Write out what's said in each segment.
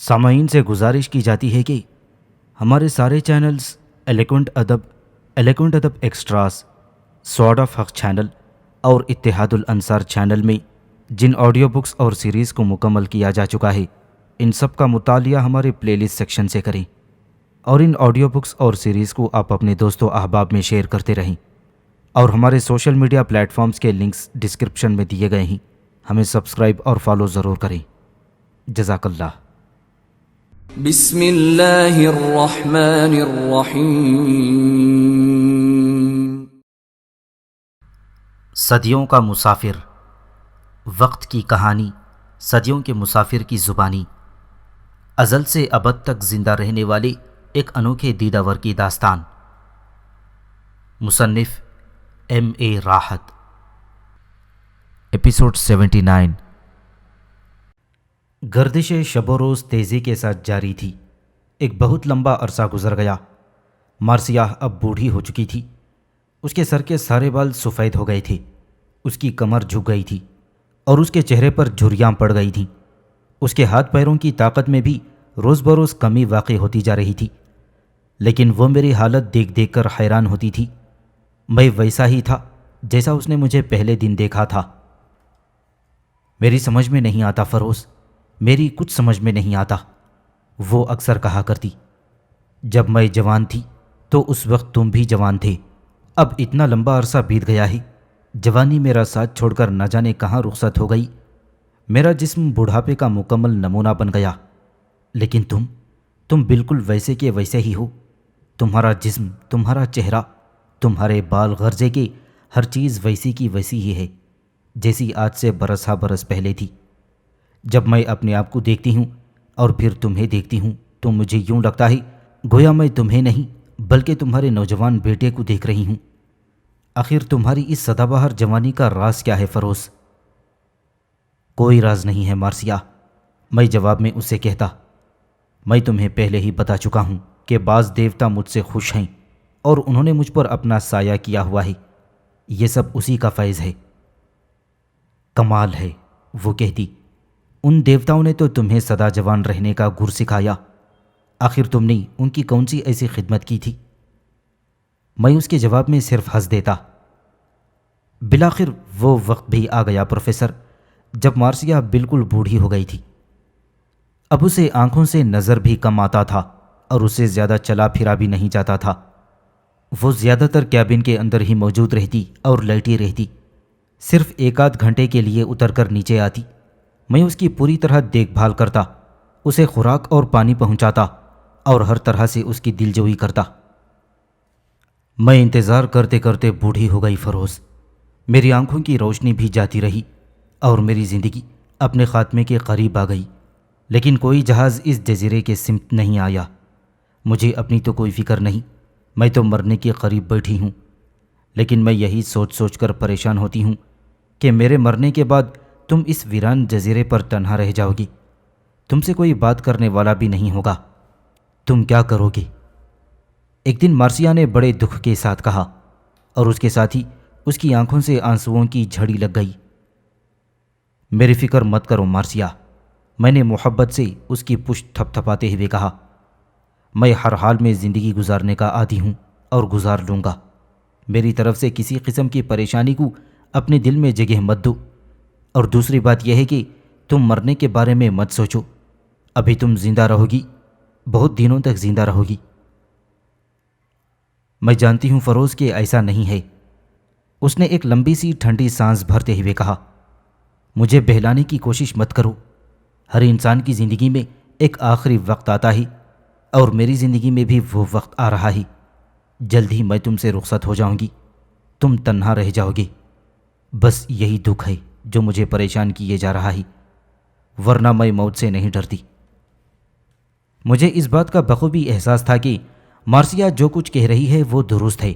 سامعین سے گزارش کی جاتی ہے کہ ہمارے سارے چینلز الیکونٹ ادب ایکسٹراز، سوارڈ آف حق چینل اور اتحاد الانصار چینل میں جن آڈیو بکس اور سیریز کو مکمل کیا جا چکا ہے، ان سب کا مطالعہ ہمارے پلے لسٹ سیکشن سے کریں اور ان آڈیو بکس اور سیریز کو آپ اپنے دوست و احباب میں شیئر کرتے رہیں، اور ہمارے سوشل میڈیا پلیٹ فارمز کے لنکس ڈسکرپشن میں دیے گئے ہیں، ہمیں سبسکرائب اور فالو ضرور کریں۔ جزاک اللہ۔ بسم اللہ الرحمن الرحیم۔ صدیوں کا مسافر، وقت کی کہانی، صدیوں کے مسافر کی زبانی، ازل سے ابد تک زندہ رہنے والے ایک انوکھے دیداور کی داستان۔ مصنف M.A. راحت۔ ایپیسوڈ 79۔ گردش شب و روز تیزی کے ساتھ جاری تھی۔ ایک بہت لمبا عرصہ گزر گیا۔ مارسیہ اب بوڑھی ہو چکی تھی۔ اس کے سر کے سارے بال سفید ہو گئے تھے، اس کی کمر جھک گئی تھی اور اس کے چہرے پر جھریاں پڑ گئی تھیں۔ اس کے ہاتھ پیروں کی طاقت میں بھی روز بروز کمی واقع ہوتی جا رہی تھی، لیکن وہ میری حالت دیکھ دیکھ کر حیران ہوتی تھی۔ میں ویسا ہی تھا جیسا اس نے مجھے پہلے دن دیکھا تھا۔ میری سمجھ میں نہیں آتا فروز، میری کچھ سمجھ میں نہیں آتا، وہ اکثر کہا کرتی۔ جب میں جوان تھی تو اس وقت تم بھی جوان تھے، اب اتنا لمبا عرصہ بیت گیا ہے، جوانی میرا ساتھ چھوڑ کر نہ جانے کہاں رخصت ہو گئی، میرا جسم بڑھاپے کا مکمل نمونہ بن گیا، لیکن تم بالکل ویسے کے ویسے ہی ہو۔ تمہارا جسم، تمہارا چہرہ، تمہارے بال غرضے کے ہر چیز ویسی کی ویسی ہی ہے جیسی آج سے برس برس پہلے تھی۔ جب میں اپنے آپ کو دیکھتی ہوں اور پھر تمہیں دیکھتی ہوں تو مجھے یوں لگتا ہے گویا میں تمہیں نہیں بلکہ تمہارے نوجوان بیٹے کو دیکھ رہی ہوں۔ آخر تمہاری اس سدا بہار جوانی کا راز کیا ہے فروز؟ کوئی راز نہیں ہے مارسیہ، میں جواب میں اسے کہتا۔ میں تمہیں پہلے ہی بتا چکا ہوں کہ بعض دیوتا مجھ سے خوش ہیں اور انہوں نے مجھ پر اپنا سایہ کیا ہوا ہے، یہ سب اسی کا فیض ہے۔ کمال ہے، وہ کہتی، ان دیوتاؤں نے تو تمہیں سدا جوان رہنے کا گر سکھایا، آخر تم نے ان کی کون سی ایسی خدمت کی تھی؟ میں اس کے جواب میں صرف ہنس دیتا۔ بالآخر وہ وقت بھی آ گیا پروفیسر، جب مارسیہ بالکل بوڑھی ہو گئی تھی۔ اب اسے آنکھوں سے نظر بھی کم آتا تھا اور اسے زیادہ چلا پھرا بھی نہیں جاتا تھا۔ وہ زیادہ تر کیبن کے اندر ہی موجود رہتی اور لیٹی رہتی، صرف ایک آدھ گھنٹے کے لیے اتر کر نیچے آتی۔ میں اس کی پوری طرح دیکھ بھال کرتا، اسے خوراک اور پانی پہنچاتا اور ہر طرح سے اس کی دلجوئی کرتا۔ میں انتظار کرتے کرتے بوڑھی ہو گئی فروز، میری آنکھوں کی روشنی بھی جاتی رہی اور میری زندگی اپنے خاتمے کے قریب آ گئی، لیکن کوئی جہاز اس جزیرے کے سمت نہیں آیا۔ مجھے اپنی تو کوئی فکر نہیں، میں تو مرنے کے قریب بیٹھی ہوں، لیکن میں یہی سوچ سوچ کر پریشان ہوتی ہوں کہ میرے مرنے کے بعد تم اس ویران جزیرے پر تنہا رہ جاؤ گی، تم سے کوئی بات کرنے والا بھی نہیں ہوگا، تم کیا کرو گے؟ ایک دن مارسیہ نے بڑے دکھ کے ساتھ کہا، اور اس کے ساتھ ہی اس کی آنکھوں سے آنسوؤں کی جھڑی لگ گئی۔ میری فکر مت کرو مارسیہ، میں نے محبت سے اس کی پشت تھپ تھپاتے ہوئے کہا، میں ہر حال میں زندگی گزارنے کا عادی ہوں اور گزار لوں گا، میری طرف سے کسی قسم کی پریشانی کو اپنے دل میں جگہ مت دو، اور دوسری بات یہ ہے کہ تم مرنے کے بارے میں مت سوچو، ابھی تم زندہ رہو گی، بہت دنوں تک زندہ رہو گی۔ میں جانتی ہوں فروز کہ ایسا نہیں ہے، اس نے ایک لمبی سی ٹھنڈی سانس بھرتے ہوئے کہا۔ مجھے بہلانے کی کوشش مت کرو، ہر انسان کی زندگی میں ایک آخری وقت آتا ہے اور میری زندگی میں بھی وہ وقت آ رہا ہے، جلد ہی میں تم سے رخصت ہو جاؤں گی، تم تنہا رہ جاؤ گے، بس یہی دکھ ہے جو مجھے پریشان کیے جا رہا ہے، ورنہ میں موت سے نہیں ڈرتی۔ مجھے اس بات کا بخوبی احساس تھا کہ مارسیہ جو کچھ کہہ رہی ہے وہ درست ہے،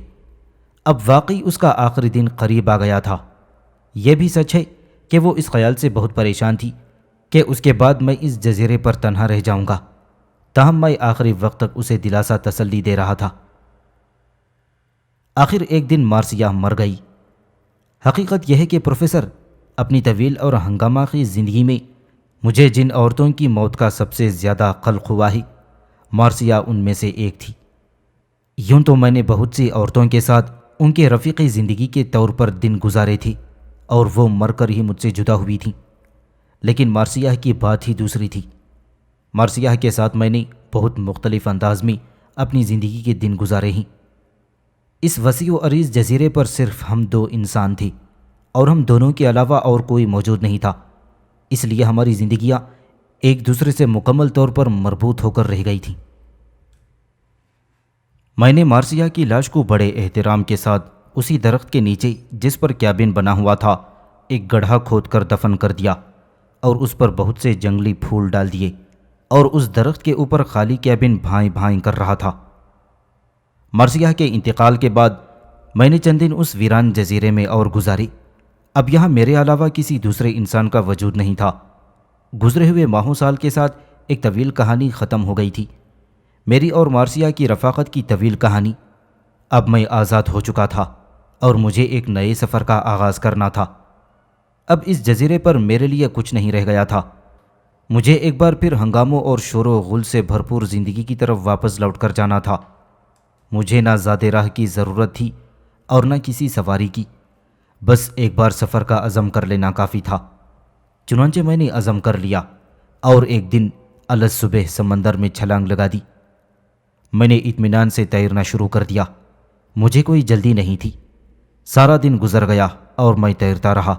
اب واقعی اس کا آخری دن قریب آ گیا تھا۔ یہ بھی سچ ہے کہ وہ اس خیال سے بہت پریشان تھی کہ اس کے بعد میں اس جزیرے پر تنہا رہ جاؤں گا، تاہم میں آخری وقت تک اسے دلاسا تسلی دے رہا تھا۔ آخر ایک دن مارسیہ مر گئی۔ حقیقت یہ ہے کہ پروفیسر اپنی طویل اور ہنگامہ خیز زندگی میں مجھے جن عورتوں کی موت کا سب سے زیادہ قلق ہوا ہے، مارسیہ ان میں سے ایک تھی۔ یوں تو میں نے بہت سی عورتوں کے ساتھ ان کے رفیق زندگی کے طور پر دن گزارے تھے اور وہ مر کر ہی مجھ سے جدا ہوئی تھیں، لیکن مارسیہ کی بات ہی دوسری تھی۔ مارسیہ کے ساتھ میں نے بہت مختلف انداز میں اپنی زندگی کے دن گزارے ہیں۔ اس وسیع و عریض جزیرے پر صرف ہم دو انسان تھے اور ہم دونوں کے علاوہ اور کوئی موجود نہیں تھا، اس لیے ہماری زندگیاں ایک دوسرے سے مکمل طور پر مربوط ہو کر رہ گئی تھیں۔ میں نے مارسیہ کی لاش کو بڑے احترام کے ساتھ اسی درخت کے نیچے جس پر کیبن بنا ہوا تھا ایک گڑھا کھود کر دفن کر دیا اور اس پر بہت سے جنگلی پھول ڈال دیے، اور اس درخت کے اوپر خالی کیبن بھائیں بھائیں کر رہا تھا۔ مارسیہ کے انتقال کے بعد میں نے چند دن اس ویران جزیرے میں اور گزارے۔ اب یہاں میرے علاوہ کسی دوسرے انسان کا وجود نہیں تھا۔ گزرے ہوئے ماہوں سال کے ساتھ ایک طویل کہانی ختم ہو گئی تھی، میری اور مارسیہ کی رفاقت کی طویل کہانی۔ اب میں آزاد ہو چکا تھا اور مجھے ایک نئے سفر کا آغاز کرنا تھا۔ اب اس جزیرے پر میرے لیے کچھ نہیں رہ گیا تھا۔ مجھے ایک بار پھر ہنگاموں اور شور و غل سے بھرپور زندگی کی طرف واپس لوٹ کر جانا تھا۔ مجھے نہ زیادہ راہ کی ضرورت تھی اور نہ کسی سواری کی، بس ایک بار سفر کا عزم کر لینا کافی تھا۔ چنانچہ میں نے عزم کر لیا اور ایک دن الگ صبح سمندر میں چھلانگ لگا دی۔ میں نے اطمینان سے تیرنا شروع کر دیا۔ مجھے کوئی جلدی نہیں تھی۔ سارا دن گزر گیا اور میں تیرتا رہا۔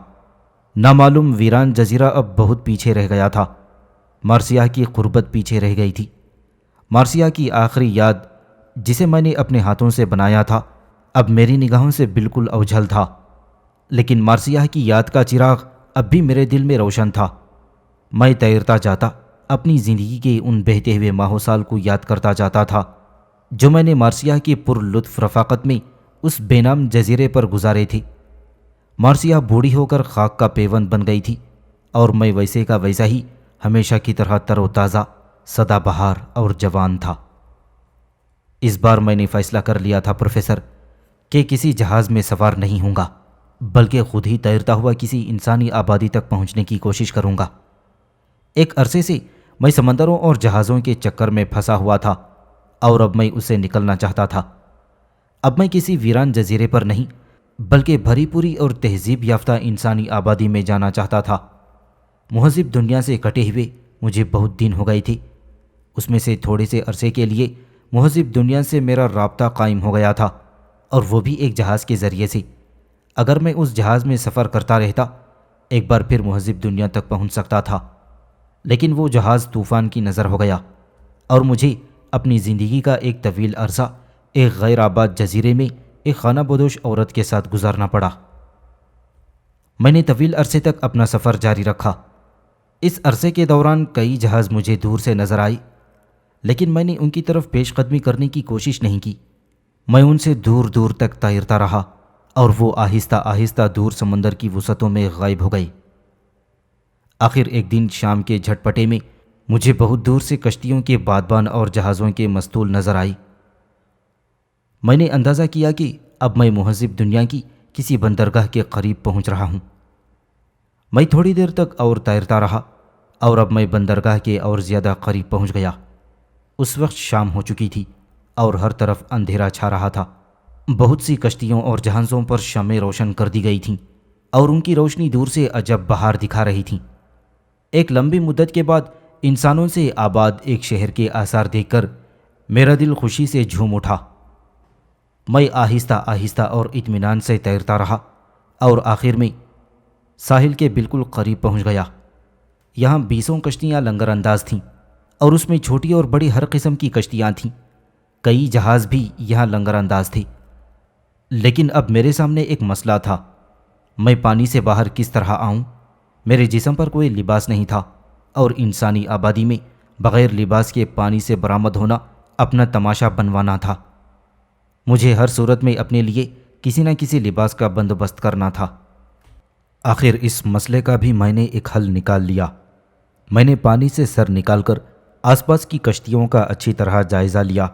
نامعلوم ویران جزیرہ اب بہت پیچھے رہ گیا تھا۔ مارسیہ کی قربت پیچھے رہ گئی تھی۔ مارسیہ کی آخری یاد جسے میں نے اپنے ہاتھوں سے بنایا تھا اب میری نگاہوں سے بالکل اوجھل تھا، لیکن مارسیہ کی یاد کا چراغ اب بھی میرے دل میں روشن تھا۔ میں تیرتا جاتا، اپنی زندگی کے ان بہتے ہوئے ماہو سال کو یاد کرتا جاتا تھا جو میں نے مارسیہ کی پر لطف رفاقت میں اس بے نام جزیرے پر گزارے تھے۔ مارسیہ بوڑھی ہو کر خاک کا پیوند بن گئی تھی اور میں ویسے کا ویسا ہی ہمیشہ کی طرح تر و تازہ، سدا بہار اور جوان تھا۔ اس بار میں نے فیصلہ کر لیا تھا پروفیسر کہ کسی جہاز میں سوار نہیں ہوں گا، بلکہ خود ہی تیرتا ہوا کسی انسانی آبادی تک پہنچنے کی کوشش کروں گا۔ ایک عرصے سے میں سمندروں اور جہازوں کے چکر میں پھنسا ہوا تھا اور اب میں اس سے نکلنا چاہتا تھا۔ اب میں کسی ویران جزیرے پر نہیں بلکہ بھری پوری اور تہذیب یافتہ انسانی آبادی میں جانا چاہتا تھا۔ مہذب دنیا سے کٹے ہوئے مجھے بہت دن ہو گئے تھے۔ اس میں سے تھوڑے سے عرصے کے لیے مہذب دنیا سے میرا رابطہ قائم ہو گیا تھا، اور وہ بھی ایک جہاز کے ذریعے سے۔ اگر میں اس جہاز میں سفر کرتا رہتا ایک بار پھر مہذب دنیا تک پہنچ سکتا تھا، لیکن وہ جہاز طوفان کی نظر ہو گیا اور مجھے اپنی زندگی کا ایک طویل عرصہ ایک غیر آباد جزیرے میں ایک خانہ بدوش عورت کے ساتھ گزارنا پڑا۔ میں نے طویل عرصے تک اپنا سفر جاری رکھا۔ اس عرصے کے دوران کئی جہاز مجھے دور سے نظر آئے، لیکن میں نے ان کی طرف پیش قدمی کرنے کی کوشش نہیں کی۔ میں ان سے دور دور تک تیرتا رہا اور وہ آہستہ آہستہ دور سمندر کی وسعتوں میں غائب ہو گئے۔ آخر ایک دن شام کے جھٹپٹے میں مجھے بہت دور سے کشتیوں کے بادبان اور جہازوں کے مستول نظر آئی۔ میں نے اندازہ کیا کہ اب میں مہذب دنیا کی کسی بندرگاہ کے قریب پہنچ رہا ہوں۔ میں تھوڑی دیر تک اور تیرتا رہا اور اب میں بندرگاہ کے اور زیادہ قریب پہنچ گیا۔ اس وقت شام ہو چکی تھی اور ہر طرف اندھیرا چھا رہا تھا۔ بہت سی کشتیوں اور جہازوں پر شمعیں روشن کر دی گئی تھیں اور ان کی روشنی دور سے عجب بہار دکھا رہی تھیں۔ ایک لمبی مدت کے بعد انسانوں سے آباد ایک شہر کے آثار دیکھ کر میرا دل خوشی سے جھوم اٹھا۔ میں آہستہ آہستہ اور اطمینان سے تیرتا رہا اور آخر میں ساحل کے بالکل قریب پہنچ گیا۔ یہاں 20 کشتیاں لنگر انداز تھیں اور اس میں چھوٹی اور بڑی ہر قسم کی کشتیاں تھیں۔ کئی جہاز بھی یہاں لنگر انداز تھے، لیکن اب میرے سامنے ایک مسئلہ تھا۔ میں پانی سے باہر کس طرح آؤں؟ میرے جسم پر کوئی لباس نہیں تھا اور انسانی آبادی میں بغیر لباس کے پانی سے برآمد ہونا اپنا تماشا بنوانا تھا۔ مجھے ہر صورت میں اپنے لیے کسی نہ کسی لباس کا بندوبست کرنا تھا۔ آخر اس مسئلے کا بھی میں نے ایک حل نکال لیا۔ میں نے پانی سے سر نکال کر آس پاس کی کشتیوں کا اچھی طرح جائزہ لیا۔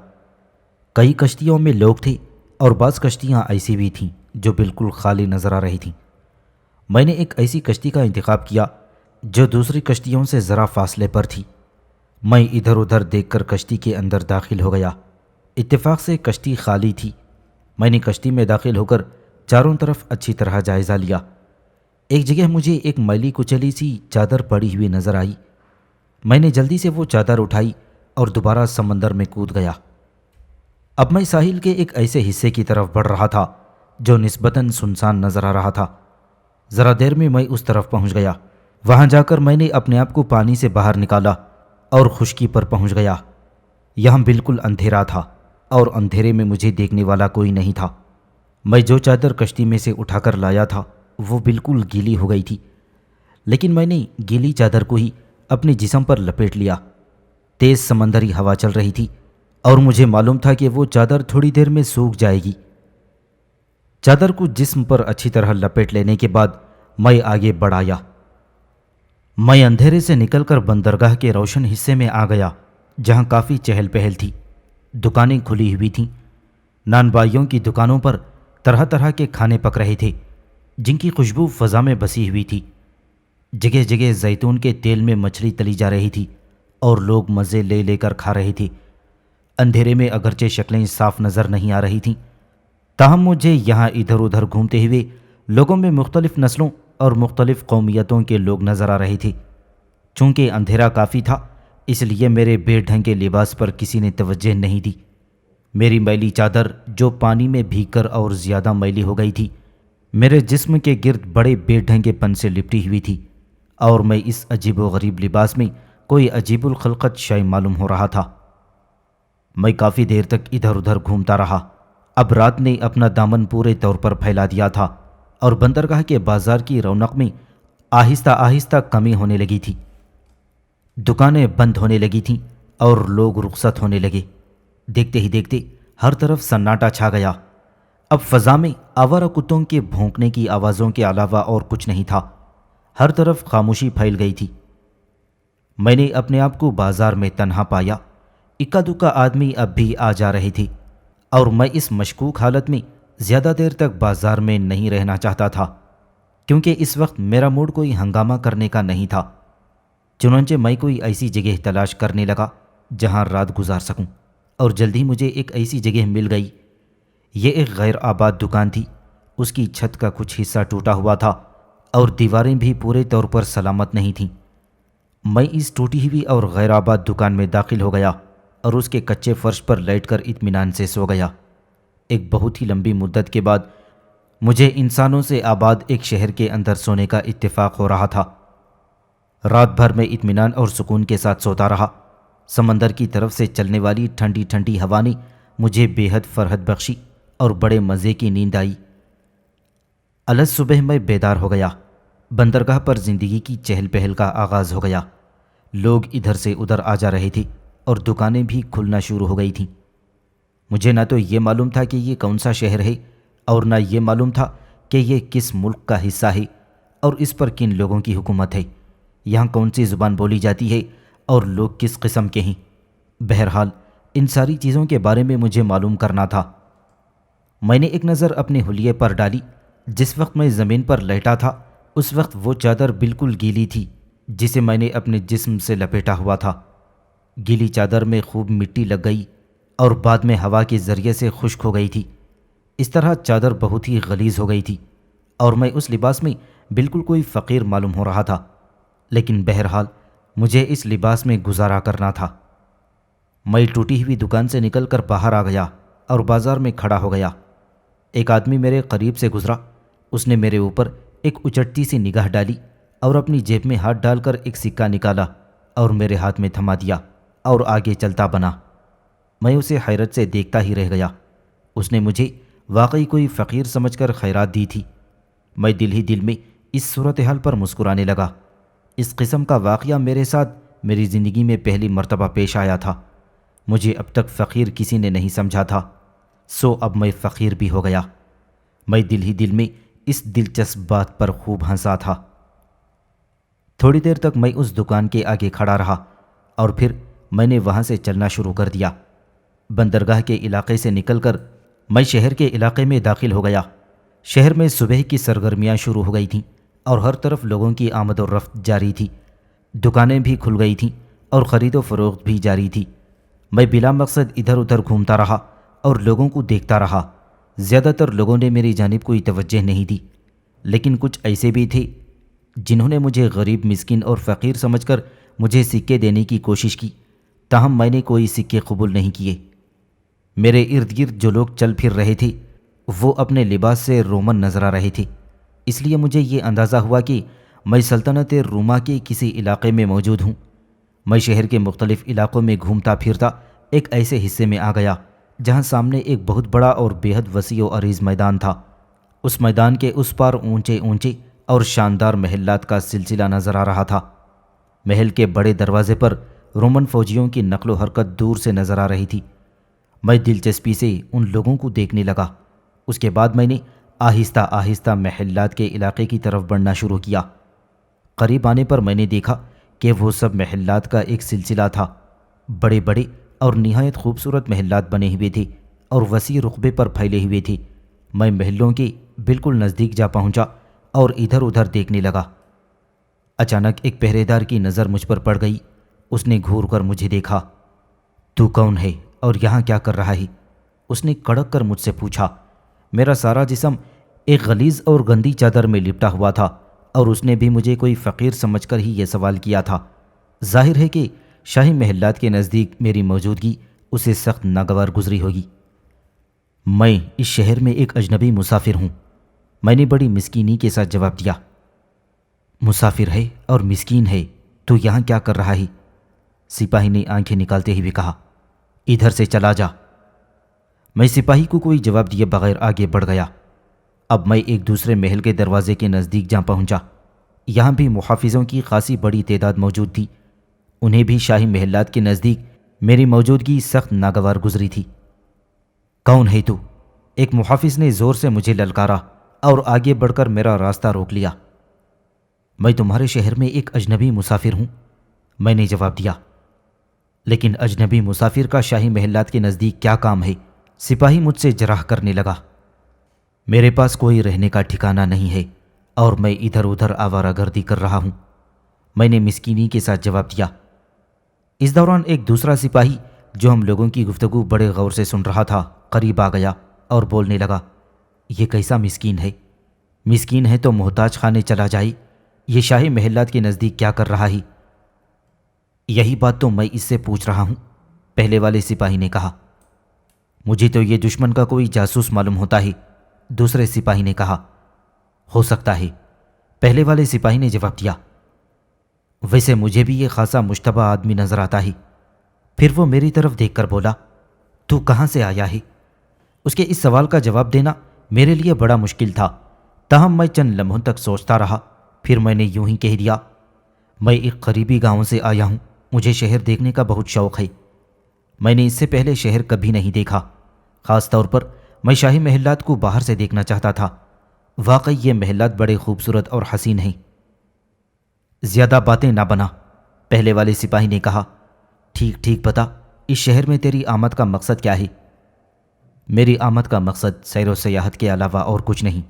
کئی کشتیوں میں لوگ تھے اور بعض کشتیاں ایسی بھی تھیں جو بالکل خالی نظر آ رہی تھیں۔ میں نے ایک ایسی کشتی کا انتخاب کیا جو دوسری کشتیوں سے ذرا فاصلے پر تھی۔ میں ادھر ادھر دیکھ کر کشتی کے اندر داخل ہو گیا۔ اتفاق سے کشتی خالی تھی۔ میں نے کشتی میں داخل ہو کر چاروں طرف اچھی طرح جائزہ لیا۔ ایک جگہ مجھے ایک میلی کچلی سی چادر پڑی ہوئی نظر آئی۔ میں نے جلدی سے وہ چادر اٹھائی اور دوبارہ سمندر میں کود گیا۔ اب میں ساحل کے ایک ایسے حصے کی طرف بڑھ رہا تھا جو نسبتاً سنسان نظر آ رہا تھا۔ ذرا دیر میں میں اس طرف پہنچ گیا۔ وہاں جا کر میں نے اپنے آپ کو پانی سے باہر نکالا اور خشکی پر پہنچ گیا۔ یہاں بالکل اندھیرا تھا اور اندھیرے میں مجھے دیکھنے والا کوئی نہیں تھا۔ میں جو چادر کشتی میں سے اٹھا کر لایا تھا وہ بالکل گیلی ہو گئی تھی، لیکن میں نے گیلی چادر کو ہی اپنے جسم پر لپیٹ لیا۔ تیز سمندری ہوا چل رہی تھی اور مجھے معلوم تھا کہ وہ چادر تھوڑی دیر میں سوکھ جائے گی۔ چادر کو جسم پر اچھی طرح لپیٹ لینے کے بعد میں آگے بڑھ آیا۔ میں اندھیرے سے نکل کر بندرگاہ کے روشن حصے میں آ گیا، جہاں کافی چہل پہل تھی۔ دکانیں کھلی ہوئی تھیں۔ نان بائیوں کی دکانوں پر طرح طرح کے کھانے پک رہے تھے، جن کی خوشبو فضا میں بسی ہوئی تھی۔ جگہ جگہ زیتون کے تیل میں مچھلی تلی جا رہی تھی اور لوگ مزے لے لے کر کھا رہے تھے۔ اندھیرے میں اگرچہ شکلیں صاف نظر نہیں آ رہی تھیں، تاہم مجھے یہاں ادھر ادھر گھومتے ہوئے لوگوں میں مختلف نسلوں اور مختلف قومیتوں کے لوگ نظر آ رہے تھے۔ چونکہ اندھیرا کافی تھا، اس لیے میرے بے ڈھنگ کے لباس پر کسی نے توجہ نہیں دی۔ میری میلی چادر جو پانی میں بھیگ کر اور زیادہ میلی ہو گئی تھی، میرے جسم کے گرد بڑے بے ڈھنگے پن سے لپٹی ہوئی تھی، اور میں اس عجیب و غریب لباس میں کوئی عجیب الخلقت شے معلوم ہو رہا تھا۔ میں کافی دیر تک ادھر ادھر گھومتا رہا۔ اب رات نے اپنا دامن پورے طور پر پھیلا دیا تھا اور بندرگاہ کے بازار کی رونق میں آہستہ آہستہ کمی ہونے لگی تھی۔ دکانیں بند ہونے لگی تھیں اور لوگ رخصت ہونے لگے۔ دیکھتے ہی دیکھتے ہر طرف سناٹا چھا گیا۔ اب فضا میں آوارہ کتوں کے بھونکنے کی آوازوں کے علاوہ اور کچھ نہیں تھا۔ ہر طرف خاموشی پھیل گئی تھی۔ میں نے اپنے آپ کو بازار میں تنہا پایا۔ اکا دکا آدمی اب بھی آ جا رہے تھے اور میں اس مشکوک حالت میں زیادہ دیر تک بازار میں نہیں رہنا چاہتا تھا، کیونکہ اس وقت میرا موڈ کوئی ہنگامہ کرنے کا نہیں تھا۔ چنانچہ میں کوئی ایسی جگہ تلاش کرنے لگا جہاں رات گزار سکوں، اور جلد ہی مجھے ایک ایسی جگہ مل گئی۔ یہ ایک غیر آباد دکان تھی۔ اس کی چھت کا کچھ حصہ ٹوٹا ہوا تھا اور دیواریں بھی پورے طور پر سلامت نہیں تھیں۔ میں اس ٹوٹی ہوئی اور غیر آباد دکان میں داخل ہو گیا اور اس کے کچے فرش پر لیٹ کر اطمینان سے سو گیا۔ ایک بہت ہی لمبی مدت کے بعد مجھے انسانوں سے آباد ایک شہر کے اندر سونے کا اتفاق ہو رہا تھا۔ رات بھر میں اطمینان اور سکون کے ساتھ سوتا رہا۔ سمندر کی طرف سے چلنے والی ٹھنڈی ٹھنڈی ہوا نے مجھے بے حد فرحت بخشی اور بڑے مزے کی نیند آئی۔ الگ صبح میں بیدار ہو گیا۔ بندرگاہ پر زندگی کی چہل پہل کا آغاز ہو گیا۔ لوگ ادھر سے ادھر آ جا رہے تھے اور دکانیں بھی کھلنا شروع ہو گئی تھیں۔ مجھے نہ تو یہ معلوم تھا کہ یہ کون سا شہر ہے، اور نہ یہ معلوم تھا کہ یہ کس ملک کا حصہ ہے اور اس پر کن لوگوں کی حکومت ہے، یہاں کون سی زبان بولی جاتی ہے اور لوگ کس قسم کے ہیں۔ بہرحال ان ساری چیزوں کے بارے میں مجھے معلوم کرنا تھا۔ میں نے ایک نظر اپنے حلیے پر ڈالی۔ جس وقت میں زمین پر لیٹا تھا اس وقت وہ چادر بالکل گیلی تھی جسے میں نے اپنے جسم سے لپیٹا ہوا تھا۔ گیلی چادر میں خوب مٹی لگ گئی اور بعد میں ہوا کے ذریعے سے خشک ہو گئی تھی۔ اس طرح چادر بہت ہی غلیظ ہو گئی تھی اور میں اس لباس میں بالکل کوئی فقیر معلوم ہو رہا تھا، لیکن بہرحال مجھے اس لباس میں گزارا کرنا تھا۔ میں ٹوٹی ہوئی دکان سے نکل کر باہر آ گیا اور بازار میں کھڑا ہو گیا۔ ایک آدمی میرے قریب سے گزرا۔ اس نے میرے اوپر ایک اچٹتی سی نگاہ ڈالی اور اپنی جیب میں ہاتھ ڈال کر ایک سکہ نکالا اور میرے ہاتھ میں تھما دیا اور آگے چلتا بنا۔ میں اسے حیرت سے دیکھتا ہی رہ گیا۔ اس نے مجھے واقعی کوئی فقیر سمجھ کر خیرات دی تھی۔ میں دل ہی دل میں اس صورتحال پر مسکرانے لگا۔ اس قسم کا واقعہ میرے ساتھ میری زندگی میں پہلی مرتبہ پیش آیا تھا۔ مجھے اب تک فقیر کسی نے نہیں سمجھا تھا، سو اب میں فقیر بھی ہو گیا۔ میں دل ہی دل میں اس دلچسپ بات پر خوب ہنسا تھا۔ تھوڑی دیر تک میں اس دکان کے آگے کھڑا رہا اور پھر میں نے وہاں سے چلنا شروع کر دیا۔ بندرگاہ کے علاقے سے نکل کر میں شہر کے علاقے میں داخل ہو گیا۔ شہر میں صبح کی سرگرمیاں شروع ہو گئی تھیں اور ہر طرف لوگوں کی آمد و رفت جاری تھی۔ دکانیں بھی کھل گئی تھیں اور خرید و فروخت بھی جاری تھی۔ میں بلا مقصد ادھر ادھر گھومتا رہا اور لوگوں کو دیکھتا رہا۔ زیادہ تر لوگوں نے میری جانب کوئی توجہ نہیں دی، لیکن کچھ ایسے بھی تھے جنہوں نے مجھے غریب، مسکین اور فقیر سمجھ کر مجھے سکے دینے کی کوشش کی، تاہم میں نے کوئی سکے قبول نہیں کیے۔ میرے ارد گرد جو لوگ چل پھر رہے تھے وہ اپنے لباس سے رومن نظر آ رہے تھے، اس لیے مجھے یہ اندازہ ہوا کہ میں سلطنت روما کے کسی علاقے میں موجود ہوں۔ میں شہر کے مختلف علاقوں میں گھومتا پھرتا ایک ایسے حصے میں آ گیا جہاں سامنے ایک بہت بڑا اور بے حد وسیع و عریض میدان تھا۔ اس میدان کے اس پار اونچے اونچے اور شاندار محلات کا سلسلہ نظر آ رہا تھا۔ محل کے بڑے دروازے پر رومن فوجیوں کی نقل و حرکت دور سے نظر آ رہی تھی۔ میں دلچسپی سے ان لوگوں کو دیکھنے لگا۔ اس کے بعد میں نے آہستہ آہستہ محلات کے علاقے کی طرف بڑھنا شروع کیا۔ قریب آنے پر میں نے دیکھا کہ وہ سب محلات کا ایک سلسلہ تھا۔ بڑے بڑے اور نہایت خوبصورت محلات بنے ہوئے تھے اور وسیع رقبے پر پھیلے ہوئے تھے۔ میں محلوں کے بالکل نزدیک جا پہنچا اور ادھر ادھر دیکھنے لگا۔ اچانک ایک پہرے دار کی نظر مجھ پر پڑ گئی۔ اس نے گھور کر مجھے دیکھا۔ تو کون ہے اور یہاں کیا کر رہا ہے؟ اس نے کڑک کر مجھ سے پوچھا۔ میرا سارا جسم ایک غلیظ اور گندی چادر میں لپٹا ہوا تھا اور اس نے بھی مجھے کوئی فقیر سمجھ کر ہی یہ سوال کیا تھا۔ ظاہر ہے کہ شاہی محلات کے نزدیک میری موجودگی اسے سخت ناگوار گزری ہوگی۔ میں اس شہر میں ایک اجنبی مسافر ہوں، میں نے بڑی مسکینی کے ساتھ جواب دیا۔ مسافر ہے اور مسکین ہے تو یہاں کیا کر رہا ہے؟ سپاہی نے آنکھیں نکالتے ہوئے کہا۔ ادھر سے چلا جا۔ میں سپاہی کو کوئی جواب دیے بغیر آگے بڑھ گیا۔ اب میں ایک دوسرے محل کے دروازے کے نزدیک جا پہنچا۔ یہاں بھی محافظوں کی خاصی بڑی تعداد موجود تھی۔ انہیں بھی شاہی محلات کے نزدیک میری موجودگی سخت ناگوار گزری تھی۔ کون ہے تو؟ ایک محافظ نے زور سے مجھے للکارا اور آگے بڑھ کر میرا راستہ روک لیا۔ میں تمہارے شہر میں ایک اجنبی مسافر ہوں، میں نے جواب دیا۔ لیکن اجنبی مسافر کا شاہی محلات کے نزدیک کیا کام ہے؟ سپاہی مجھ سے جراح کرنے لگا۔ میرے پاس کوئی رہنے کا ٹھکانہ نہیں ہے اور میں ادھر ادھر آوارہ گردی کر رہا ہوں، میں نے مسکینی کے ساتھ جواب دیا۔ اس دوران ایک دوسرا سپاہی جو ہم لوگوں کی گفتگو بڑے غور سے سن رہا تھا قریب آ گیا اور بولنے لگا۔ یہ کیسا مسکین ہے؟ مسکین ہے تو محتاج خانے چلا جائے، یہ شاہی محلات کے نزدیک کیا کر رہا ہے؟ یہی بات تو میں اس سے پوچھ رہا ہوں، پہلے والے سپاہی نے کہا۔ مجھے تو یہ دشمن کا کوئی جاسوس معلوم ہوتا ہے، دوسرے سپاہی نے کہا۔ ہو سکتا ہے، پہلے والے سپاہی نے جواب دیا۔ ویسے مجھے بھی یہ خاصا مشتبہ آدمی نظر آتا ہے۔ پھر وہ میری طرف دیکھ کر بولا، تو کہاں سے آیا ہے؟ اس کے اس سوال کا جواب دینا میرے لیے بڑا مشکل تھا، تاہم میں چند لمحوں تک سوچتا رہا۔ پھر میں نے یوں ہی کہہ دیا، میں ایک قریبی گاؤں سے آیا ہوں، مجھے شہر دیکھنے کا بہت شوق ہے۔ میں نے اس سے پہلے شہر کبھی نہیں دیکھا، خاص طور پر میں شاہی محلات کو باہر سے دیکھنا چاہتا تھا۔ واقعی یہ محلات بڑے خوبصورت اور حسین ہیں۔ زیادہ باتیں نہ بنا، پہلے والے سپاہی نے کہا۔ ٹھیک ٹھیک بتا، اس شہر میں تیری آمد کا مقصد کیا ہے؟ میری آمد کا مقصد سیر و سیاحت کے علاوہ اور کچھ نہیں،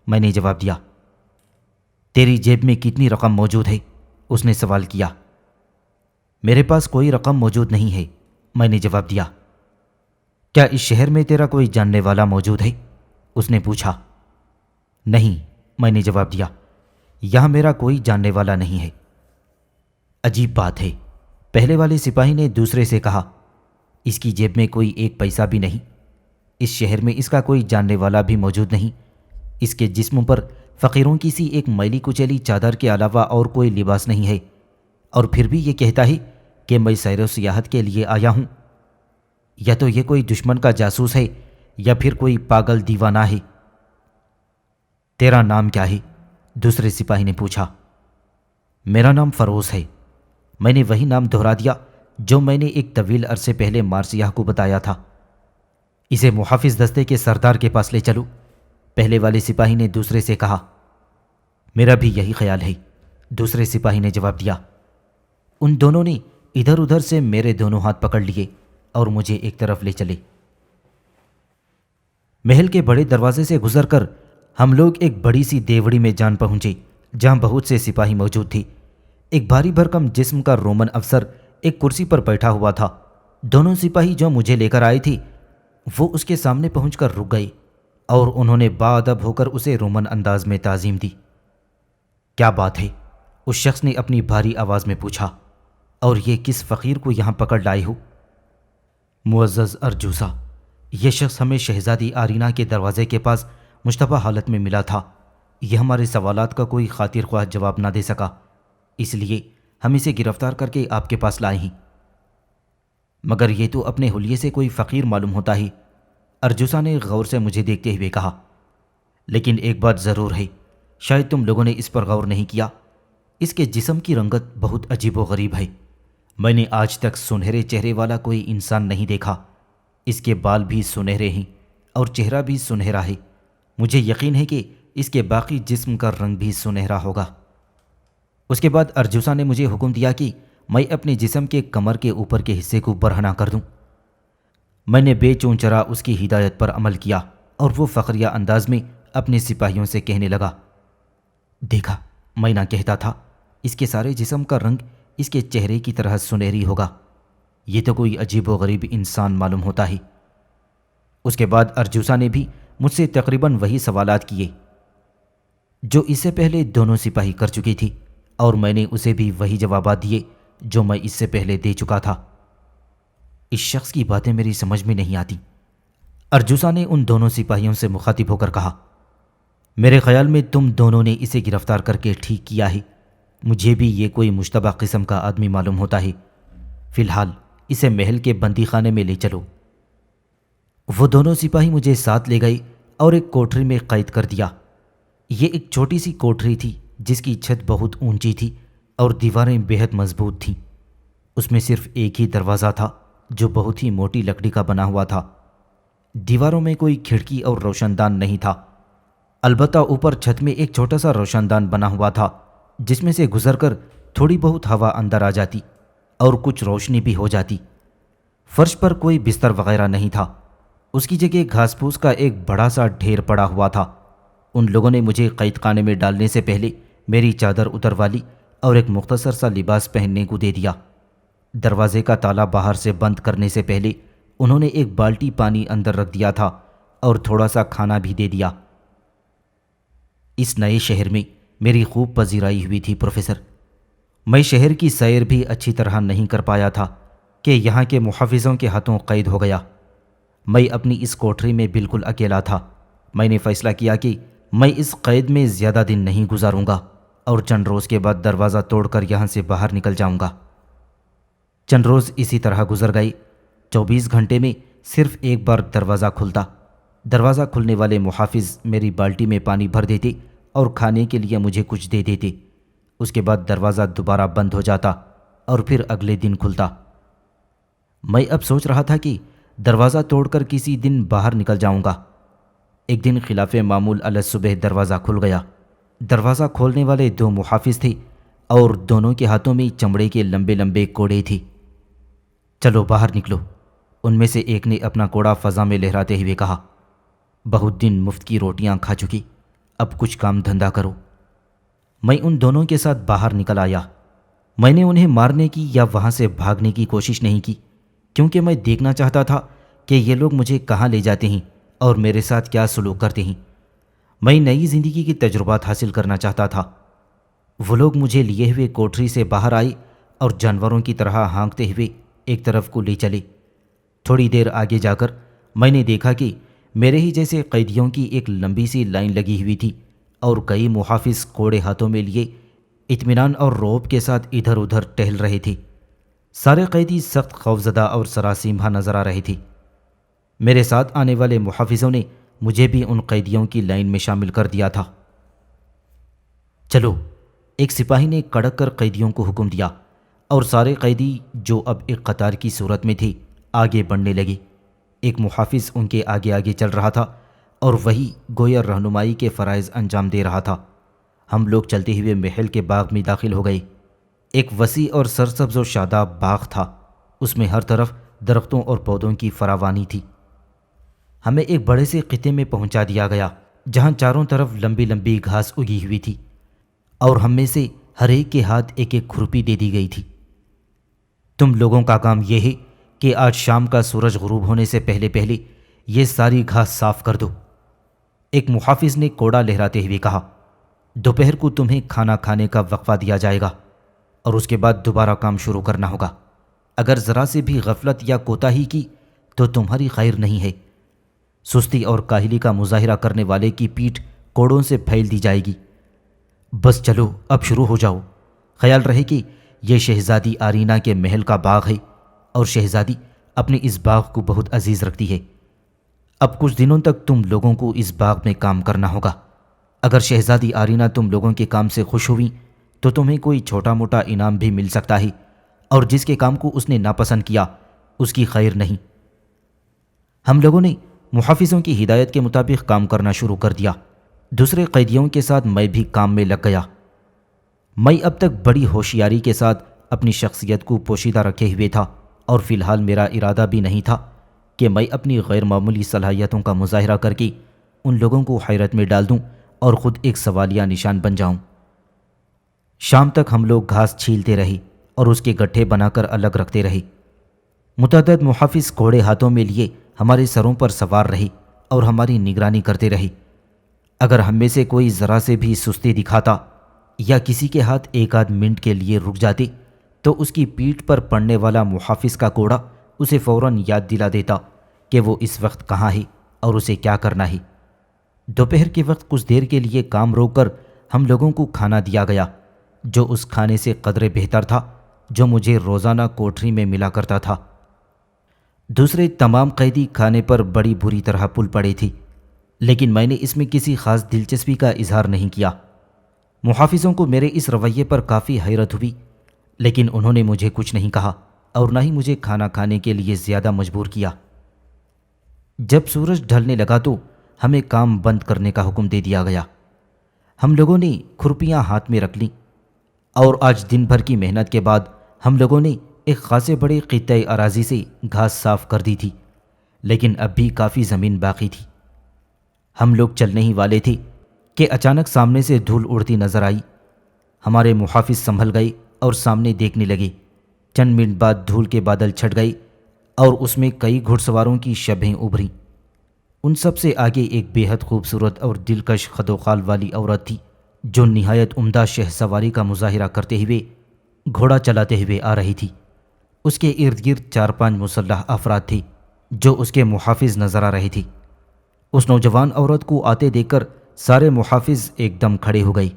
میں نے جواب دیا۔ تیری جیب میں کتنی رقم موجود ہے؟ اس نے سوال کیا۔ میرے پاس کوئی رقم موجود نہیں ہے، میں نے جواب دیا۔ کیا اس شہر میں تیرا کوئی جاننے والا موجود ہے؟ اس نے پوچھا۔ نہیں، میں نے جواب دیا، یہاں میرا کوئی جاننے والا نہیں ہے۔ عجیب بات ہے، پہلے والے سپاہی نے دوسرے سے کہا۔ اس کی جیب میں کوئی ایک پیسہ بھی نہیں، اس شہر میں اس کا کوئی جاننے والا بھی موجود نہیں، اس کے جسم پر فقیروں کی سی ایک میلی کچیلی چادر کے علاوہ اور کوئی لباس نہیں ہے، اور پھر بھی یہ کہتا ہے کہ میں سیر و سیاحت کے لیے آیا ہوں۔ یا تو یہ کوئی دشمن کا جاسوس ہے یا پھر کوئی پاگل دیوانہ ہے۔ تیرا نام کیا ہے؟ دوسرے سپاہی نے پوچھا۔ میرا نام فروز ہے، میں نے وہی نام دہرا دیا جو میں نے ایک طویل عرصے پہلے مارسیاہ کو بتایا تھا۔ اسے محافظ دستے کے سردار کے پاس لے چلو، پہلے والے سپاہی نے دوسرے سے کہا۔ میرا بھی یہی خیال ہے، دوسرے سپاہی نے جواب دیا۔ ان دونوں نے ادھر ادھر سے میرے دونوں ہاتھ پکڑ لیے اور مجھے ایک طرف لے چلے۔ محل کے بڑے دروازے سے گزر کر ہم لوگ ایک بڑی سی دیوڑی میں جان پہنچے جہاں بہت سے سپاہی موجود تھے۔ ایک بھاری بھرکم جسم کا رومن افسر ایک کرسی پر بیٹھا ہوا تھا۔ دونوں سپاہی جو مجھے لے کر آئے تھے وہ اس کے سامنے پہنچ کر رک گئے اور انہوں نے باادب ہو کر اسے رومن انداز میں تعظیم دی۔ کیا بات ہے؟ اس شخص نے اپنی بھاری آواز میں پوچھا، اور یہ کس فقیر کو یہاں پکڑ لائے ہو؟ معزز ارجوسا، یہ شخص ہمیں شہزادی آرینا کے دروازے کے پاس مشتبہ حالت میں ملا تھا۔ یہ ہمارے سوالات کا کوئی خاطر خواہ جواب نہ دے سکا، اس لیے ہم اسے گرفتار کر کے آپ کے پاس لائے ہیں۔ مگر یہ تو اپنے حلیے سے کوئی فقیر معلوم ہوتا ہے، ارجوسا نے غور سے مجھے دیکھتے ہوئے کہا۔ لیکن ایک بات ضرور ہے، شاید تم لوگوں نے اس پر غور نہیں کیا، اس کے جسم کی رنگت بہت عجیب و غریب ہے۔ میں نے آج تک سنہرے چہرے والا کوئی انسان نہیں دیکھا۔ اس کے بال بھی سنہرے ہیں اور چہرہ بھی سنہرا ہے۔ مجھے یقین ہے کہ اس کے باقی جسم کا رنگ بھی سنہرا ہوگا۔ اس کے بعد ارجوسا نے مجھے حکم دیا کہ میں اپنے جسم کے کمر کے اوپر کے حصے کو برہنہ کر دوں۔ میں نے بے چون چرا اس کی ہدایت پر عمل کیا اور وہ فخریہ انداز میں اپنے سپاہیوں سے کہنے لگا، دیکھا، میں نہ کہتا تھا، اس کے سارے جسم کا رنگ اس کے چہرے کی طرح سنہری ہوگا۔ یہ تو کوئی عجیب و غریب انسان معلوم ہوتا ہے۔ اس کے بعد ارجوسا نے بھی مجھ سے تقریباً وہی سوالات کیے جو اس سے پہلے دونوں سپاہی کر چکی تھی، اور میں نے اسے بھی وہی جوابات دیے جو میں اس سے پہلے دے چکا تھا۔ اس شخص کی باتیں میری سمجھ میں نہیں آتی، ارجوسا نے ان دونوں سپاہیوں سے مخاطب ہو کر کہا۔ میرے خیال میں تم دونوں نے اسے گرفتار کر کے ٹھیک کیا ہے۔ مجھے بھی یہ کوئی مشتبہ قسم کا آدمی معلوم ہوتا ہے۔ فی الحال اسے محل کے بندی خانے میں لے چلو۔ وہ دونوں سپاہی مجھے ساتھ لے گئے اور ایک کوٹری میں قید کر دیا۔ یہ ایک چھوٹی سی کوٹری تھی جس کی چھت بہت اونچی تھی اور دیواریں بہت مضبوط تھیں۔ اس میں صرف ایک ہی دروازہ تھا جو بہت ہی موٹی لکڑی کا بنا ہوا تھا۔ دیواروں میں کوئی کھڑکی اور روشن دان نہیں تھا، البتہ اوپر چھت میں ایک چھوٹا سا روشن دان بنا ہوا تھا جس میں سے گزر کر تھوڑی بہت ہوا اندر آ جاتی اور کچھ روشنی بھی ہو جاتی۔ فرش پر کوئی بستر وغیرہ نہیں تھا، اس کی جگہ گھاس پھوس کا ایک بڑا سا ڈھیر پڑا ہوا تھا۔ ان لوگوں نے مجھے قید خانے میں ڈالنے سے پہلے میری چادر اتروا لی اور ایک مختصر سا لباس پہننے کو دے دیا۔ دروازے کا تالا باہر سے بند کرنے سے پہلے انہوں نے ایک بالٹی پانی اندر رکھ دیا تھا اور تھوڑا سا کھانا بھی دے دیا۔ اس نئے شہر میں میری خوب پذیرائی ہوئی تھی پروفیسر۔ میں شہر کی سیر بھی اچھی طرح نہیں کر پایا تھا کہ یہاں کے محافظوں کے ہاتھوں قید ہو گیا۔ میں اپنی اس کوٹری میں بالکل اکیلا تھا۔ میں نے فیصلہ کیا کہ میں اس قید میں زیادہ دن نہیں گزاروں گا اور چند روز کے بعد دروازہ توڑ کر یہاں سے باہر نکل جاؤں گا۔ چند روز اسی طرح گزر گئے۔ 24 گھنٹے میں صرف ایک بار دروازہ کھلتا۔ دروازہ کھلنے والے محافظ میری بالٹی میں پانی بھر دیتے اور کھانے کے لیے مجھے کچھ دے دیتے۔ اس کے بعد دروازہ دوبارہ بند ہو جاتا اور پھر اگلے دن کھلتا۔ میں اب سوچ رہا تھا کہ دروازہ توڑ کر کسی دن باہر نکل جاؤں گا۔ ایک دن خلاف معمول علی صبح دروازہ کھل گیا۔ دروازہ کھولنے والے 2 محافظ تھے اور دونوں کے ہاتھوں میں چمڑے کے لمبے لمبے کوڑے تھے۔ چلو باہر نکلو، ان میں سے ایک نے اپنا کوڑا فضا میں لہراتے ہوئے کہا۔ بہت دن مفت کی روٹیاں کھا چکی، اب کچھ کام دھندا کرو۔ میں ان دونوں کے ساتھ باہر نکل آیا۔ میں نے انہیں مارنے کی یا وہاں سے بھاگنے کی کوشش نہیں کی، کیونکہ میں دیکھنا چاہتا تھا کہ یہ لوگ مجھے کہاں لے جاتے ہیں اور میرے ساتھ کیا سلوک کرتے ہیں۔ میں نئی زندگی کی تجربات حاصل کرنا چاہتا تھا۔ وہ لوگ مجھے لیے ہوئے کوٹری سے باہر آئے اور جانوروں کی طرح ہانکتے ہوئے ایک طرف کو لے چلے۔ تھوڑی دیر آگے جا کر میں نے دیکھا کہ میرے ہی جیسے قیدیوں کی ایک لمبی سی لائن لگی ہوئی تھی اور کئی محافظ کوڑے ہاتھوں میں لیے اطمینان اور رعب کے ساتھ ادھر ادھر ٹہل رہے تھے۔ سارے قیدی سخت خوفزدہ اور سراسیمہ نظر آ رہے تھے۔ میرے ساتھ آنے والے محافظوں نے مجھے بھی ان قیدیوں کی لائن میں شامل کر دیا تھا۔ چلو، ایک سپاہی نے کڑک کر قیدیوں کو حکم دیا اور سارے قیدی جو اب ایک قطار کی صورت میں تھے آگے بڑھنے لگے۔ ایک محافظ ان کے آگے آگے چل رہا تھا اور وہی گویا رہنمائی کے فرائض انجام دے رہا تھا۔ ہم لوگ چلتے ہوئے محل کے باغ میں داخل ہو گئے۔ ایک وسیع اور سرسبز و شاداب باغ تھا، اس میں ہر طرف درختوں اور پودوں کی فراوانی تھی۔ ہمیں ایک بڑے سے خطے میں پہنچا دیا گیا جہاں چاروں طرف لمبی لمبی گھاس اگی ہوئی تھی اور ہم میں سے ہر ایک کے ہاتھ ایک ایک کھرپی دے دی گئی تھی۔ تم لوگوں کا کام یہ ہے کہ آج شام کا سورج غروب ہونے سے پہلے پہلے یہ ساری گھاس صاف کر دو۔ ایک محافظ نے کوڑا لہراتے ہوئے کہا، دوپہر کو تمہیں کھانا کھانے کا وقفہ دیا جائے گا اور اس کے بعد دوبارہ کام شروع کرنا ہوگا۔ اگر ذرا سے بھی غفلت یا کوتاہی کی تو تمہاری خیر نہیں ہے۔ سستی اور کاہلی کا مظاہرہ کرنے والے کی پیٹھ کوڑوں سے پھیل دی جائے گی۔ بس چلو اب شروع ہو جاؤ۔ خیال رہے کہ یہ شہزادی آرینہ کے محل کا باغ ہے اور شہزادی اپنے اس باغ کو بہت عزیز رکھتی ہے۔ اب کچھ دنوں تک تم لوگوں کو اس باغ میں کام کرنا ہوگا۔ اگر شہزادی آرینہ تم لوگوں کے کام سے خوش ہوئی تو تمہیں کوئی چھوٹا موٹا انعام بھی مل سکتا ہے، اور جس کے کام کو اس نے ناپسند کیا اس کی خیر نہیں۔ ہم لوگوں نے محافظوں کی ہدایت کے مطابق کام کرنا شروع کر دیا۔ دوسرے قیدیوں کے ساتھ میں بھی کام میں لگ گیا۔ میں اب تک بڑی ہوشیاری کے ساتھ اپنی شخصیت کو پوشیدہ رکھے ہوئے تھا، اور فی الحال میرا ارادہ بھی نہیں تھا کہ میں اپنی غیر معمولی صلاحیتوں کا مظاہرہ کر کے ان لوگوں کو حیرت میں ڈال دوں اور خود ایک سوالیہ نشان بن جاؤں۔ شام تک ہم لوگ گھاس چھیلتے رہے اور اس کے گٹھے بنا کر الگ رکھتے رہے۔ متعدد محافظ گھوڑے ہاتھوں میں لیے ہمارے سروں پر سوار رہے اور ہماری نگرانی کرتے رہے۔ اگر ہم میں سے کوئی ذرا سے بھی سستی دکھاتا یا کسی کے ہاتھ ایک آدھ منٹ کے لیے رک جاتے تو اس کی پیٹھ پر پڑنے والا محافظ کا کوڑا اسے فوراً یاد دلا دیتا کہ وہ اس وقت کہاں ہے اور اسے کیا کرنا ہے۔ دوپہر کے وقت کچھ دیر کے لیے کام روک کر ہم لوگوں کو کھانا دیا گیا، جو اس کھانے سے قدرے بہتر تھا جو مجھے روزانہ کوٹری میں ملا کرتا تھا۔ دوسرے تمام قیدی کھانے پر بڑی بری طرح پل پڑے تھے، لیکن میں نے اس میں کسی خاص دلچسپی کا اظہار نہیں کیا۔ محافظوں کو میرے اس رویے پر کافی حیرت ہوئی، لیکن انہوں نے مجھے کچھ نہیں کہا اور نہ ہی مجھے کھانا کھانے کے لیے زیادہ مجبور کیا۔ جب سورج ڈھلنے لگا تو ہمیں کام بند کرنے کا حکم دے دیا گیا۔ ہم لوگوں نے کھرپیاں ہاتھ میں رکھ لیں، اور آج دن بھر کی محنت کے بعد ہم لوگوں نے ایک خاصے بڑے خطۂ اراضی سے گھاس صاف کر دی تھی، لیکن اب بھی کافی زمین باقی تھی۔ ہم لوگ چلنے ہی والے تھے کہ اچانک سامنے سے دھول اڑتی نظر آئی۔ ہمارے محافظ سنبھل گئے اور سامنے دیکھنے لگے۔ چند منٹ بعد دھول کے بادل چھٹ گئے اور اس میں کئی گھڑ سواروں کی شبہیں ابھریں۔ ان سب سے آگے ایک بے حد خوبصورت اور دلکش خد و خال والی عورت تھی، جو نہایت عمدہ شہ سواری کا مظاہرہ کرتے ہوئے گھوڑا چلاتے ہوئے آ رہی تھی۔ اس کے ارد گرد 4-5 مسلح افراد تھے جو اس کے محافظ نظر آ رہے تھے۔ اس نوجوان عورت کو آتے دیکھ کر سارے محافظ ایک دم کھڑے ہو گئے۔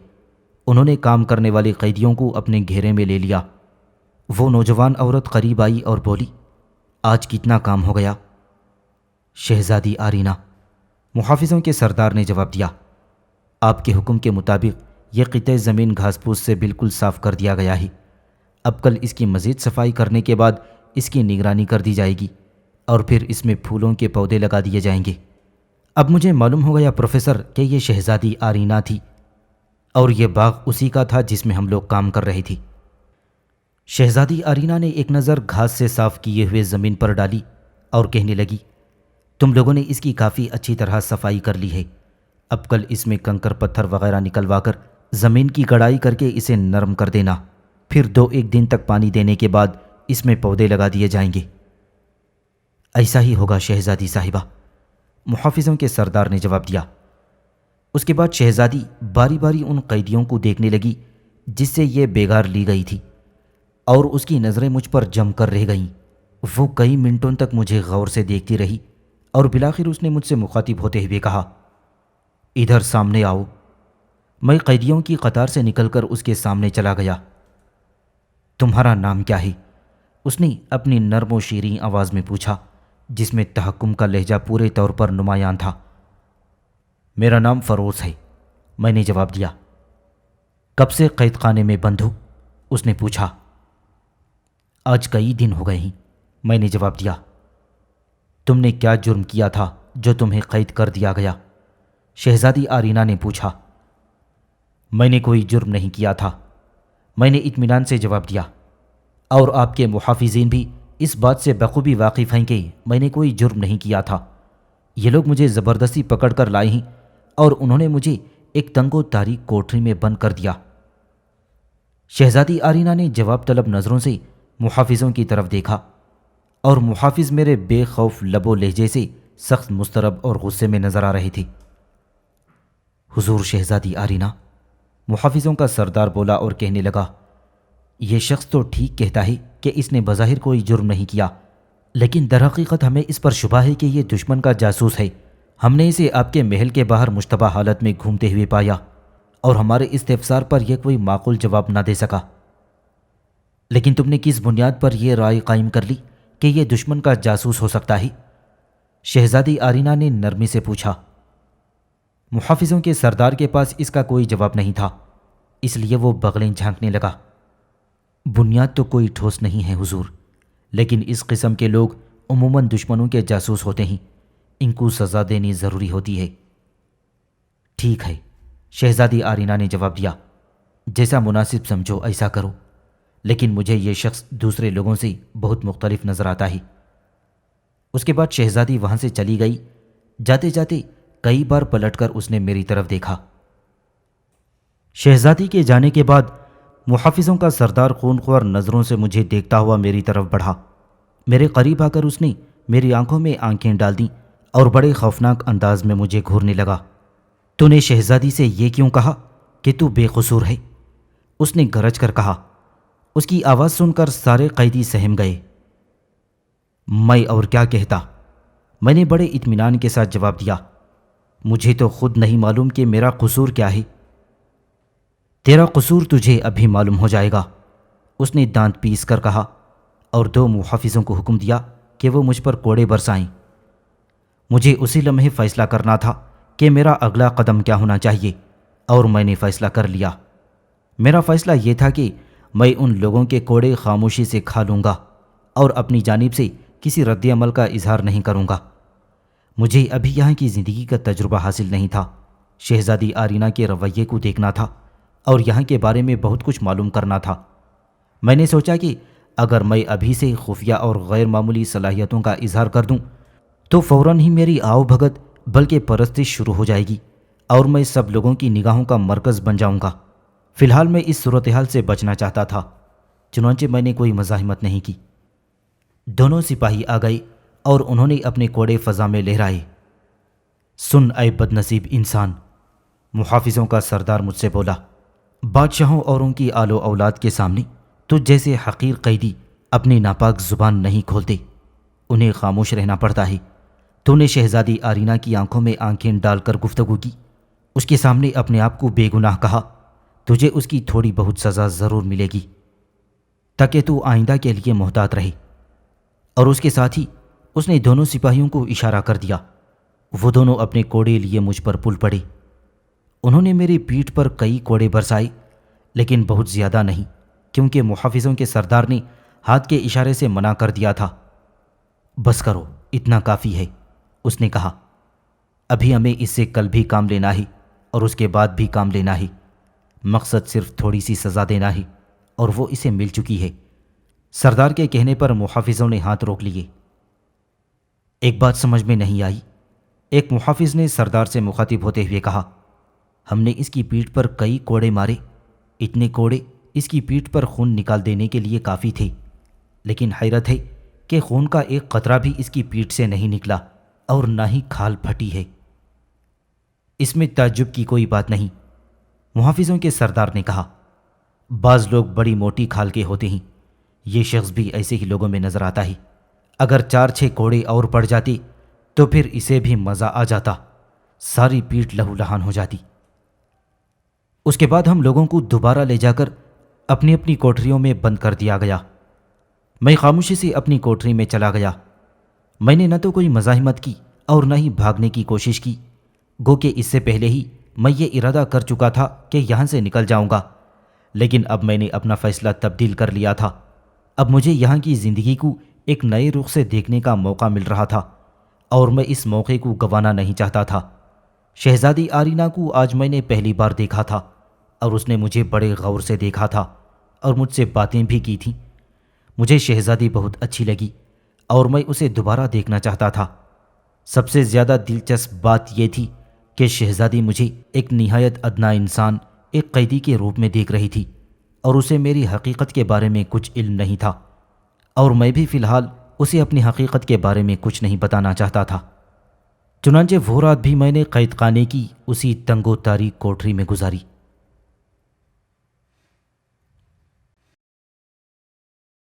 انہوں نے کام کرنے والے قیدیوں کو اپنے گھیرے میں لے لیا۔ وہ نوجوان عورت قریب آئی اور بولی، آج کتنا کام ہو گیا؟ شہزادی آرینہ، محافظوں کے سردار نے جواب دیا، آپ کے حکم کے مطابق یہ قطعہ زمین گھاس پھوس سے بالکل صاف کر دیا گیا ہے۔ اب کل اس کی مزید صفائی کرنے کے بعد اس کی نگرانی کر دی جائے گی اور پھر اس میں پھولوں کے پودے لگا دیے جائیں گے۔ اب مجھے معلوم ہو گیا پروفیسر کہ یہ شہزادی آرینہ تھی اور یہ باغ اسی کا تھا جس میں ہم لوگ کام کر رہے تھے۔ شہزادی آرینہ نے ایک نظر گھاس سے صاف کیے ہوئے زمین پر ڈالی اور کہنے لگی، تم لوگوں نے اس کی کافی اچھی طرح صفائی کر لی ہے۔ اب کل اس میں کنکر پتھر وغیرہ نکلوا کر زمین کی گڑائی کر کے اسے نرم کر دینا، پھر 2-1 دن تک پانی دینے کے بعد اس میں پودے لگا دیے جائیں گے۔ ایسا ہی ہوگا شہزادی صاحبہ، محافظوں کے سردار نے جواب دیا۔ اس کے بعد شہزادی باری باری ان قیدیوں کو دیکھنے لگی جس سے یہ بیگار لی گئی تھی، اور اس کی نظریں مجھ پر جم کر رہ گئیں۔ وہ کئی منٹوں تک مجھے غور سے دیکھتی رہی اور بالآخر اس نے مجھ سے مخاطب ہوتے ہوئے کہا، ادھر سامنے آؤ۔ میں قیدیوں کی قطار سے نکل کر اس کے سامنے چلا گیا۔ تمہارا نام کیا ہے؟ اس نے اپنی نرم و شیریں آواز میں پوچھا، جس میں تحکم کا لہجہ پورے طور پر نمایاں تھا۔ میرا نام فروز ہے، میں نے جواب دیا۔ کب سے قید خانے میں بند ہو؟ اس نے پوچھا۔ آج کئی دن ہو گئے ہیں، میں نے جواب دیا۔ تم نے کیا جرم کیا تھا جو تمہیں قید کر دیا گیا؟ شہزادی آرینہ نے پوچھا۔ میں نے کوئی جرم نہیں کیا تھا، میں نے اطمینان سے جواب دیا، اور آپ کے محافظین بھی اس بات سے بخوبی واقف ہیں کہ میں نے کوئی جرم نہیں کیا تھا۔ یہ لوگ مجھے زبردستی پکڑ کر لائے ہیں اور انہوں نے مجھے ایک تنگ و تاریک کوٹری میں بند کر دیا۔ شہزادی آرینہ نے جواب طلب نظروں سے محافظوں کی طرف دیکھا اور محافظ میرے بے خوف لب و لہجے سے سخت مضطرب اور غصے میں نظر آ رہے تھے۔ حضور شہزادی آرینہ، محافظوں کا سردار بولا اور کہنے لگا، یہ شخص تو ٹھیک کہتا ہے کہ اس نے بظاہر کوئی جرم نہیں کیا، لیکن در حقیقت ہمیں اس پر شبہ ہے کہ یہ دشمن کا جاسوس ہے۔ ہم نے اسے آپ کے محل کے باہر مشتبہ حالت میں گھومتے ہوئے پایا اور ہمارے استفسار پر یہ کوئی معقول جواب نہ دے سکا۔ لیکن تم نے کس بنیاد پر یہ رائے قائم کر لی کہ یہ دشمن کا جاسوس ہو سکتا ہے؟ شہزادی آرینہ نے نرمی سے پوچھا۔ محافظوں کے سردار کے پاس اس کا کوئی جواب نہیں تھا، اس لیے وہ بغلیں جھانکنے لگا۔ بنیاد تو کوئی ٹھوس نہیں ہے حضور، لیکن اس قسم کے لوگ عموماً دشمنوں کے جاسوس ہوتے ہیں، ان کو سزا دینی ضروری ہوتی ہے۔ ٹھیک ہے، شہزادی آرینہ نے جواب دیا، جیسا مناسب سمجھو ایسا کرو، لیکن مجھے یہ شخص دوسرے لوگوں سے بہت مختلف نظر آتا ہے۔ اس کے بعد شہزادی وہاں سے چلی گئی۔ جاتے جاتے کئی بار پلٹ کر اس نے میری طرف دیکھا۔ شہزادی کے جانے کے بعد محافظوں کا سردار خون خوار نظروں سے مجھے دیکھتا ہوا میری طرف بڑھا۔ میرے قریب آ کر اس نے میری آنکھوں میں آنکھیں ڈال دیں اور بڑے خوفناک انداز میں مجھے گھورنے لگا۔ تو نے شہزادی سے یہ کیوں کہا کہ تو بے قصور ہے؟ اس نے گرج کر کہا۔ اس کی آواز سن کر سارے قیدی سہم گئے۔ میں اور کیا کہتا؟ میں نے بڑے اطمینان کے ساتھ جواب دیا، مجھے تو خود نہیں معلوم کہ میرا قصور کیا ہے۔ تیرا قصور تجھے ابھی معلوم ہو جائے گا، اس نے دانت پیس کر کہا اور دو محافظوں کو حکم دیا کہ وہ مجھ پر کوڑے برسائیں۔ مجھے اسی لمحے فیصلہ کرنا تھا کہ میرا اگلا قدم کیا ہونا چاہیے، اور میں نے فیصلہ کر لیا۔ میرا فیصلہ یہ تھا کہ میں ان لوگوں کے کوڑے خاموشی سے کھا لوں گا اور اپنی جانب سے کسی رد عمل کا اظہار نہیں کروں گا۔ مجھے ابھی یہاں کی زندگی کا تجربہ حاصل نہیں تھا، شہزادی آرینہ کے رویے کو دیکھنا تھا اور یہاں کے بارے میں بہت کچھ معلوم کرنا تھا۔ میں نے سوچا کہ اگر میں ابھی سے خفیہ اور غیر معمولی صلاحیتوں کا اظہار کر دوں تو فوراً ہی میری آؤ بھگت بلکہ پرستش شروع ہو جائے گی اور میں سب لوگوں کی نگاہوں کا مرکز بن جاؤں گا۔ فی الحال میں اس صورتحال سے بچنا چاہتا تھا، چنانچہ میں نے کوئی مزاحمت نہیں کی۔ دونوں سپاہی آ گئے اور انہوں نے اپنے کوڑے فضا میں لہرائے۔ سن اے بد نصیب انسان، محافظوں کا سردار مجھ سے بولا، بادشاہوں اور ان کی آل و اولاد کے سامنے تجھ جیسے حقیر قیدی اپنی ناپاک زبان نہیں کھولتے، انہیں خاموش رہنا پڑتا ہے۔ تو نے شہزادی آرینہ کی آنکھوں میں آنکھیں ڈال کر گفتگو کی، اس کے سامنے اپنے آپ کو بے گناہ کہا، تجھے اس کی تھوڑی بہت سزا ضرور ملے گی تاکہ تو آئندہ کے لیے محتاط رہے۔ اور اس کے ساتھ ہی اس نے دونوں سپاہیوں کو اشارہ کر دیا۔ وہ دونوں اپنے کوڑے لیے مجھ پر پل پڑے۔ انہوں نے میری پیٹھ پر کئی کوڑے برسائے، لیکن بہت زیادہ نہیں، کیونکہ محافظوں کے سردار نے ہاتھ کے اشارے سے منع کر دیا تھا۔ بس کرو، اتنا کافی ہے، اس نے کہا۔ ابھی ہمیں اس سے کل بھی کام لینا ہے اور اس کے بعد بھی کام لینا ہے۔ مقصد صرف تھوڑی سی سزا دینا ہے اور وہ اسے مل چکی ہے۔ سردار کے کہنے پر محافظوں نے ہاتھ روک لیے۔ ایک بات سمجھ میں نہیں آئی، ایک محافظ نے سردار سے مخاطب ہوتے ہوئے کہا، ہم نے اس کی پیٹھ پر کئی کوڑے مارے، اتنے کوڑے اس کی پیٹھ پر خون نکال دینے کے لیے کافی تھے، لیکن حیرت ہے کہ خون کا ایک قطرہ بھی اس کی پیٹھ سے نہیں نکلا اور نہ ہی کھال پھٹی ہے۔ اس میں تعجب کی کوئی بات نہیں، محافظوں کے سردار نے کہا، بعض لوگ بڑی موٹی کھال کے ہوتے ہیں، یہ شخص بھی ایسے ہی لوگوں میں نظر آتا ہے۔ اگر 4-6 کوڑے اور پڑ جاتے تو پھر اسے بھی مزہ آ جاتا، ساری پیٹھ لہو لہان ہو جاتی۔ اس کے بعد ہم لوگوں کو دوبارہ لے جا کر اپنی اپنی کوٹریوں میں بند کر دیا گیا۔ میں خاموشی سے اپنی کوٹری میں چلا گیا۔ میں نے نہ تو کوئی مزاحمت کی اور نہ ہی بھاگنے کی کوشش کی، گو کہ اس سے پہلے ہی میں یہ ارادہ کر چکا تھا کہ یہاں سے نکل جاؤں گا، لیکن اب میں نے اپنا فیصلہ تبدیل کر لیا تھا۔ اب مجھے یہاں کی زندگی کو ایک نئے رخ سے دیکھنے کا موقع مل رہا تھا اور میں اس موقع کو گنوانا نہیں چاہتا تھا۔ شہزادی آرینہ کو آج میں نے پہلی بار دیکھا تھا اور اس نے مجھے بڑے غور سے دیکھا تھا اور مجھ سے باتیں بھی کی تھیں۔ مجھے شہزادی بہت اچھی لگی اور میں اسے دوبارہ دیکھنا چاہتا تھا۔ سب سے زیادہ دلچسپ بات یہ تھی کہ شہزادی مجھے ایک نہایت ادنا انسان، ایک قیدی کے روپ میں دیکھ رہی تھی اور اسے میری حقیقت کے بارے میں کچھ علم نہیں تھا، اور میں بھی فی الحال اسے اپنی حقیقت کے بارے میں کچھ نہیں بتانا چاہتا تھا۔ چنانچہ وہ رات بھی میں نے قید خانے کی اسی تنگ و تاریک کوٹری میں گزاری۔